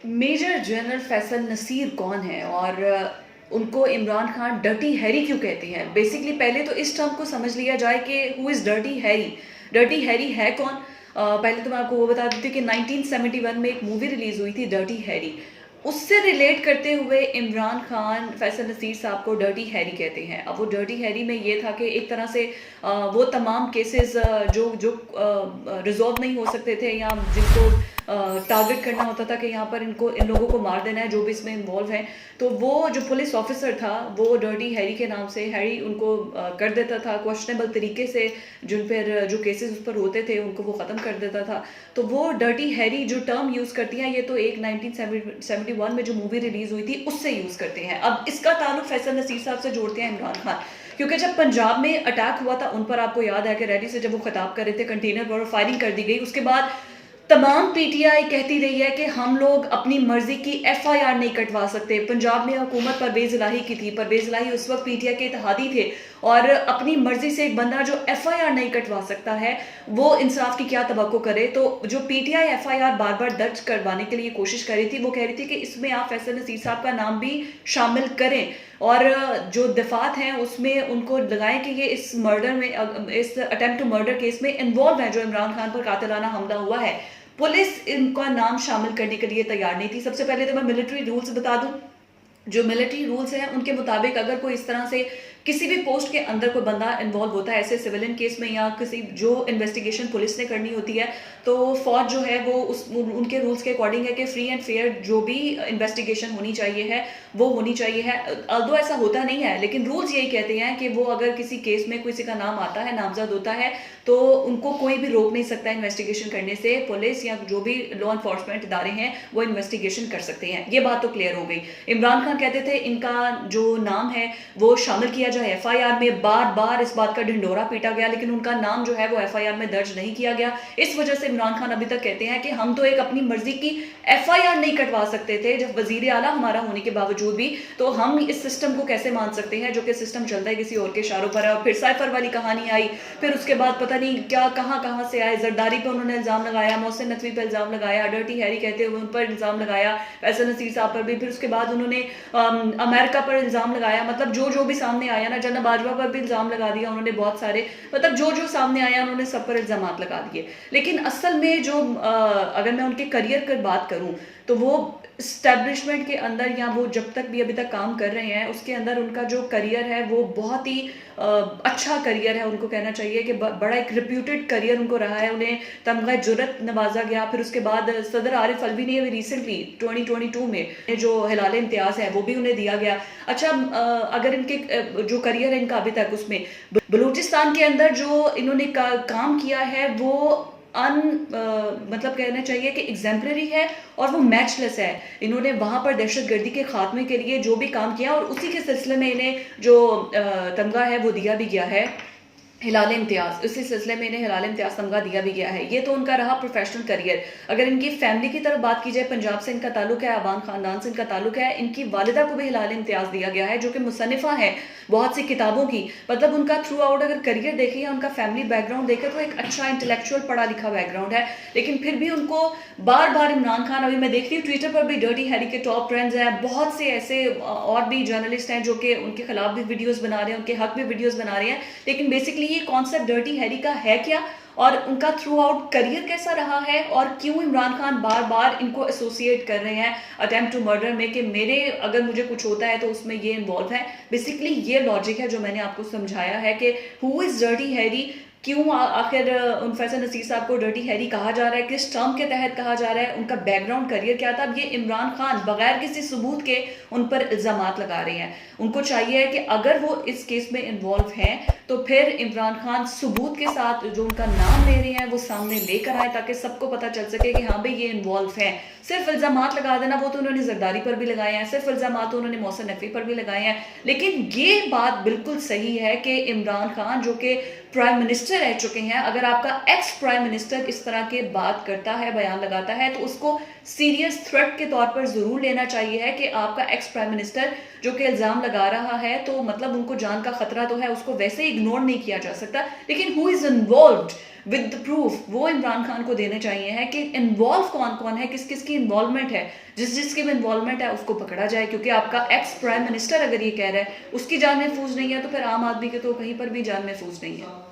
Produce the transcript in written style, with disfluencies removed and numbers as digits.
Major general Faisal Naseer कौन है और उनको इमरान खान डर्टी हैरी क्यों कहते हैं? बेसिकली पहले तो इस टर्म को समझ लिया जाए कि who is dirty Harry. Dirty Harry है कौन? पहले तो मैं आपको वो बता देती हूँ कि 1971 में एक मूवी रिलीज़ हुई थी डर्टी हैरी। उससे रिलेट करते हुए इमरान खान फैसल नसीर साहब को डर्टी हैरी कहते हैं। अब वो डर्टी हैरी में ये था कि एक तरह से वो तमाम केसेस जो जो रिजॉल्व नहीं हो सकते थे या जिनको टारगेट करना होता था कि यहाँ पर इनको इन लोगों को मार देना है जो भी इसमें इन्वॉल्व है, तो वो जो पुलिस ऑफिसर था वो डर्टी हैरी के नाम से हैरी उनको कर देता था क्वेश्चनेबल तरीके से। जिन पर जो केसेस उस पर होते थे उनको वो ख़त्म कर देता था। तो वो डर्टी हैरी जो टर्म यूज़ करती हैं, ये तो एक 1971 में जो मूवी रिलीज़ हुई थी उससे यूज़ करते हैं। अब इसका ताल्लुक फैसल नसीर साहब से जोड़ते हैं इमरान खान, क्योंकि जब पंजाब में अटैक हुआ था उन पर, आपको याद है कि रैली से जब वो खिताब कर रहे थे कंटेनर पर फायरिंग कर दी गई, उसके बाद तमाम पीटीआई कहती रही है कि हम लोग अपनी मर्जी की एफआईआर नहीं कटवा सकते। पंजाब में हुकूमत परवेज इलाही की थी, परवेज इलाही उस वक्त पीटीआई के इत्तेहादी थे, और अपनी मर्जी से एक बंदा जो एफआईआर नहीं कटवा सकता है वो इंसाफ की क्या तवक्को करे। तो जो पीटीआई एफआईआर बार बार दर्ज करवाने के लिए कोशिश कर रही थी, वो कह रही थी कि इसमें आप फैसल नसीर साहब का नाम भी शामिल करें और जो दफात हैं उसमें उनको लगाएं कि ये इस मर्डर में, इस अटेम्प्ट टू मर्डर केस में इन्वॉल्व है जो इमरान खान पर कातिलाना हमला हुआ है। पुलिस इनका नाम शामिल करने के लिए तैयार नहीं थी। सबसे पहले तो मैं मिलिट्री रूल्स बता दूं। जो मिलिट्री रूल्स हैं उनके मुताबिक अगर कोई इस तरह से किसी भी पोस्ट के अंदर कोई बंदा इन्वॉल्व होता है ऐसे सिविलियन केस में या किसी जो इन्वेस्टिगेशन पुलिस ने करनी होती है, तो फौज जो है वो उनके रूल्स के अकॉर्डिंग है कि फ्री एंड फेयर जो भी इन्वेस्टिगेशन होनी चाहिए है वो होनी चाहिए है। अल्दो ऐसा होता नहीं है, लेकिन रूल्स यही कहते हैं कि वो अगर किसी केस में किसी का नाम आता है, नामजद होता है, तो उनको कोई भी रोक नहीं सकता इन्वेस्टिगेशन करने से। पुलिस या जो भी लॉ इन्फोर्समेंट इदारे हैं वो इन्वेस्टिगेशन कर सकते हैं। ये बात तो क्लियर हो गई। इमरान खान कहते थे इनका जो नाम है वो शामिल किया जाए एफआईआर में। बार बार इस बात का ढिंडोरा पीटा गया, लेकिन उनका नाम जो है वो एफआईआर में दर्ज नहीं किया गया। इस वजह से इमरान खान अभी तक कहते हैं कि हम तो एक अपनी मर्जी की एफआईआर नहीं कटवा सकते थे जब वजीर आला हमारा होने के बावजूद भी, तो हम इस सिस्टम को कैसे मान सकते हैं जो कि सिस्टम चलता है किसी और के इशारों पर है। और फिर साइफर वाली कहानी आई, फिर उसके बाद पता नहीं क्या कहां से आए। जरदारी पे उन्होंने इल्जाम लगाया, मोहसिन नकवी पे इल्जाम लगाया, डर्टी हैरी कहते हुए उन पर इल्जाम लगाया, फैसल नसीर साहब पर भी। फिर उसके बाद उन्होंने अमेरिका पर इल्जाम लगाया। मतलब जो भी सामने आया ना, जन्नत बाजवा पर भी इल्जाम लगा दिया उन्होंने बहुत सारे। मतलब जो सामने आया उन्होंने सब पर इल्जाम लगा दिए। लेकिन असल में जो अगर मैं उनके करियर की बात करूं तो वो स्टैब्लिशमेंट के अंदर या वो जब तक भी अभी तक काम कर रहे हैं उसके अंदर उनका जो करियर है वो बहुत ही अच्छा करियर है। उनको कहना चाहिए कि बड़ा एक रिप्यूटेड करियर उनको रहा है। उन्हें तमगा जुर्रत नवाजा गया। फिर उसके बाद सदर आरिफ अलवी ने रिसेंटली 2022 में जो हिलाल इम्तियाज है वो भी उन्हें दिया गया। अच्छा, अगर इनके जो करियर है इनका अभी तक उसमें बलूचिस्तान के अंदर जो इन्होंने काम किया है वो मतलब कहना चाहिए कि एग्जाम्पलरी है और वो मैचलेस है। इन्होंने वहां पर दहशतगर्दी के खात्मे के लिए जो भी काम किया और उसी के सिलसिले में इन्हें जो तमगा है वो दिया भी गया है हिलाल इम्तियाज। उसी सिलसिले में इन्हें हिलाल इम्तियाज तमगा दिया भी गया है। ये तो उनका रहा प्रोफेशनल करियर। अगर इनकी फैमिली की तरफ बात की जाए, पंजाब से इनका ताल्लुक है, अवान खानदान से इनका ताल्लुक है। इनकी वालिदा को भी हिलाल इम्तियाज दिया गया है जो कि मुसन्निफा है बहुत सी किताबों की। मतलब उनका थ्रू आउट अगर करियर देखें या उनका फैमिली बैकग्राउंड देखें तो एक अच्छा इंटेलेक्चुअल पढ़ा लिखा बैकग्राउंड है। लेकिन फिर भी उनको बार बार इमरान खान, अभी मैं देखती हूँ ट्विटर पर भी डर्टी हैरी के टॉप ट्रेंड्स हैं, बहुत से ऐसे और भी जर्नलिस्ट हैं जो कि उनके खिलाफ भी वीडियोस बना रहे हैं, उनके हक भी वीडियोस बना रहे हैं। लेकिन बेसिकली ये कॉन्सेप्ट डर्टी हैरी का है क्या और उनका थ्रू आउट करियर कैसा रहा है और क्यों इमरान खान बार बार इनको एसोसिएट कर रहे हैं अटेम्प्ट टू मर्डर में कि मेरे अगर मुझे कुछ होता है तो उसमें ये इन्वॉल्व है। बेसिकली ये लॉजिक है जो मैंने आपको समझाया है कि हु इज डर्टी हैरी, क्यों आखिर उन फैसल नसीर साहब को डर्टी हैरी कहा जा रहा है, किस टर्म के तहत कहा जा रहा है, उनका बैकग्राउंड करियर क्या था। अब ये इमरान खान बगैर किसी सबूत के उन पर इल्जामात लगा रहे हैं। उनको चाहिए कि अगर वो इस केस में इन्वॉल्व हैं तो फिर इमरान खान सबूत के साथ जो उनका नाम ले रहे हैं वो सामने लेकर आए ताकि सबको पता चल सके कि हाँ भाई ये इन्वॉल्व हैं। सिर्फ इल्जामात लगा देना, वो तो उन्होंने जरदारी पर भी लगाए हैं, सिर्फ इल्जामात तो उन्होंने मोहसिन नकवी पर भी लगाए हैं। लेकिन ये बात बिल्कुल सही है कि इमरान खान जो कि प्राइम मिनिस्टर रह चुके हैं, अगर आपका एक्स प्राइम मिनिस्टर इस तरह के बात करता है, बयान लगाता है, तो उसको सीरियस थ्रेट के तौर पर ज़रूर लेना चाहिए है कि आपका एक्स प्राइम मिनिस्टर जो कि इल्ज़ाम लगा रहा है, तो मतलब उनको जान का खतरा तो है, उसको वैसे ही इग्नोर नहीं किया जा सकता। लेकिन who is involved with the proof, वो इमरान खान को देने चाहिए है कि इन्वॉल्व कौन कौन है, किस किस की इन्वॉल्वमेंट है। जिस जिसकी भी इन्वॉल्वमेंट है उसको पकड़ा जाए, क्योंकि आपका एक्स प्राइम मिनिस्टर अगर ये कह रहा है उसकी जान महफूज नहीं है, तो फिर आम आदमी के तो कहीं पर भी जान महफूज नहीं है।